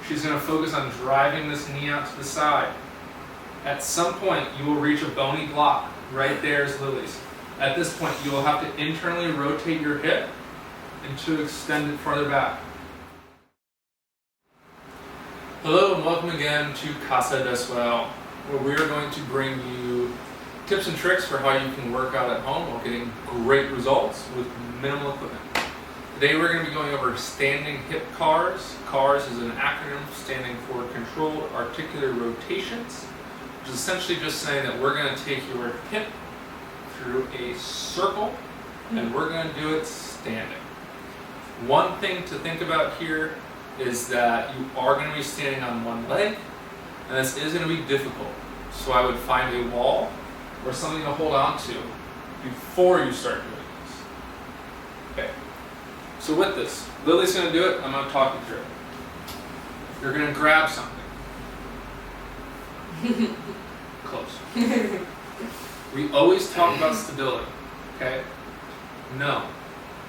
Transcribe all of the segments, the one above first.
She's going to focus on driving this knee out to the side. At some point, you will reach a bony block. Right there is Lily's. At this point, you will have to internally rotate your hip and to extend it farther back. Hello and welcome again to Casa de Swell, where we are going to bring you tips and tricks for how you can work out at home while getting great results with minimal equipment. Today we're going to be going over Standing Hip C.A.R.s. C.A.R.s is an acronym standing for Controlled Articular Rotations, which is essentially just saying that we're going to take your hip through a circle and we're going to do it standing. One thing to think about here is that you are going to be standing on one leg, and this is going to be difficult. So I would find a wall or something to hold on to before you start doing this. Okay. So with this, Lily's going to do it, I'm going to talk you through it. You're going to grab something. Close. We always talk about stability, okay? No.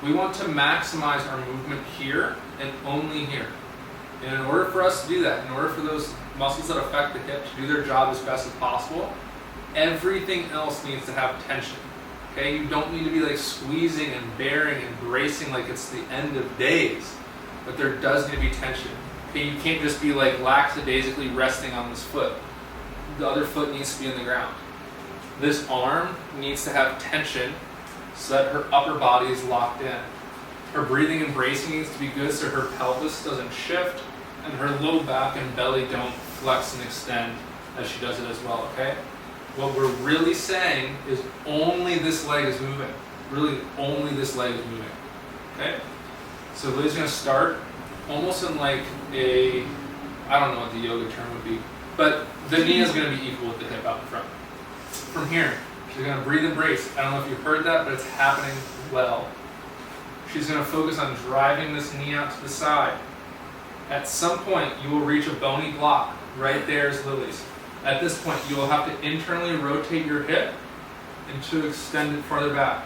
We want to maximize our movement here and only here. And in order for us to do that, in order for those muscles that affect the hip to do their job as best as possible, everything else needs to have tension. Okay, you don't need to be like squeezing and bearing and bracing like it's the end of days, but there does need to be tension. Okay, you can't just be like lackadaisically resting on this foot. The other foot needs to be in the ground. This arm needs to have tension so that her upper body is locked in. Her breathing and bracing needs to be good so her pelvis doesn't shift and her low back and belly don't flex and extend as she does it as well, okay? What we're really saying is only this leg is moving. Really, only this leg is moving, okay? So Lily's gonna start almost in like a, I don't know what the yoga term would be, but the knee is gonna be equal with the hip out in front. From here, she's going to breathe and brace. I don't know if you heard that, but it's happening well. She's going to focus on driving this knee out to the side. At some point, you will reach a bony block. Right there is Lily's. At this point, you will have to internally rotate your hip and to extend it farther back.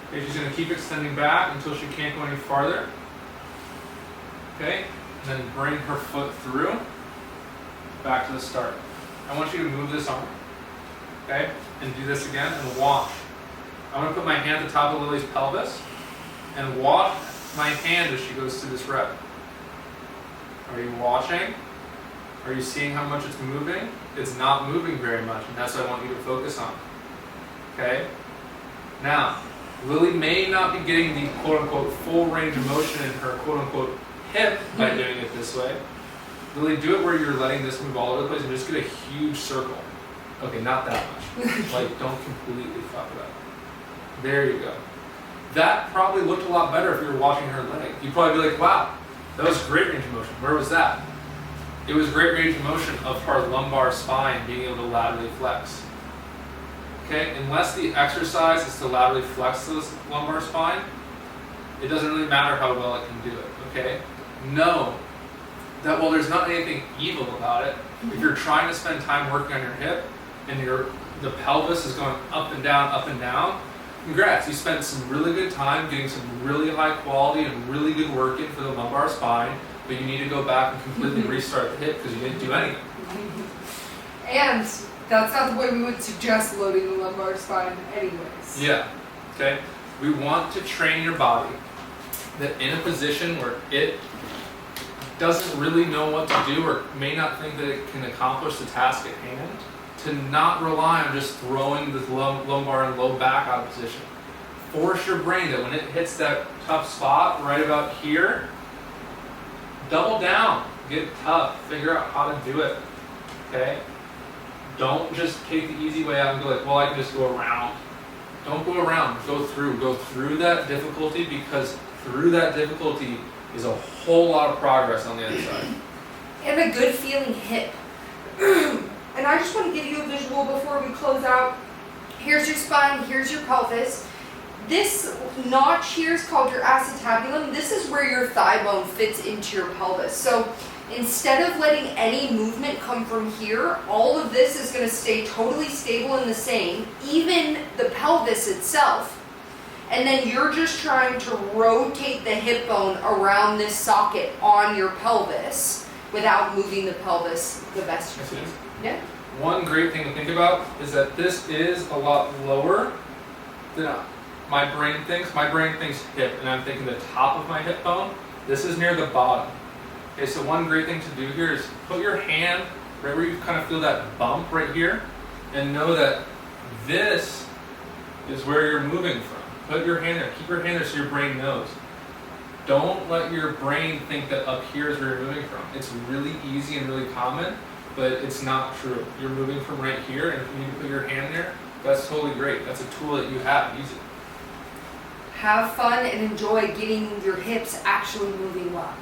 Okay, she's going to keep extending back until she can't go any farther. Okay, and then bring her foot through, back to the start. I want you to move this arm. Okay, and do this again and watch. I'm going to put my hand at the top of Lily's pelvis and watch my hand as she goes through this rep. Are you watching? Are you seeing how much it's moving? It's not moving very much, and that's what I want you to focus on. Okay? Now, Lily may not be getting the quote-unquote full range of motion in her quote-unquote hip by doing it this way. Lily, do it where you're letting this move all over the place and just get a huge circle. Okay, not that much. Like, don't completely fuck it up. There you go. That probably looked a lot better if you were watching her leg. You'd probably be like, wow, that was great range of motion. Where was that? It was great range of motion of her lumbar spine being able to laterally flex. Okay, unless the exercise is to laterally flex this lumbar spine, it doesn't really matter how well it can do it, okay? Know that while there's not anything evil about it, if you're trying to spend time working on your hip, and the pelvis is going up and down, congrats, you spent some really good time getting some really high quality and really good work in for the lumbar spine, but you need to go back and completely restart the hip because you didn't do anything. And that's not the way we would suggest loading the lumbar spine anyways. Yeah, okay. We want to train your body that in a position where it doesn't really know what to do or may not think that it can accomplish the task at hand, to not rely on just throwing the lumbar and low back out of position. Force your brain that when it hits that tough spot right about here, double down, get tough, figure out how to do it, okay? Don't just take the easy way out and go like, well, I can just go around. Don't go around, go through that difficulty, because through that difficulty is a whole lot of progress on the other side. And a good feeling hip. And I just want to give you a visual before we close out. Here's your spine, here's your pelvis. This notch here is called your acetabulum. This is where your thigh bone fits into your pelvis. So instead of letting any movement come from here, all of this is going to stay totally stable and the same, even the pelvis itself. And then you're just trying to rotate the hip bone around this socket on your pelvis without moving the pelvis the best you Yes, it can. is. Yeah. One great thing to think about is that this is a lot lower than my brain thinks. My brain thinks hip, and I'm thinking the top of my hip bone. This is near the bottom. Okay, so one great thing to do here is put your hand right where you kind of feel that bump right here, and know that this is where you're moving from. Put your hand there. Keep your hand there so your brain knows. Don't let your brain think that up here is where you're moving from. It's really easy and really common, but it's not true. You're moving from right here, and if you need to put your hand there, that's totally great. That's a tool that you have. Use it. Have fun and enjoy getting your hips actually moving well.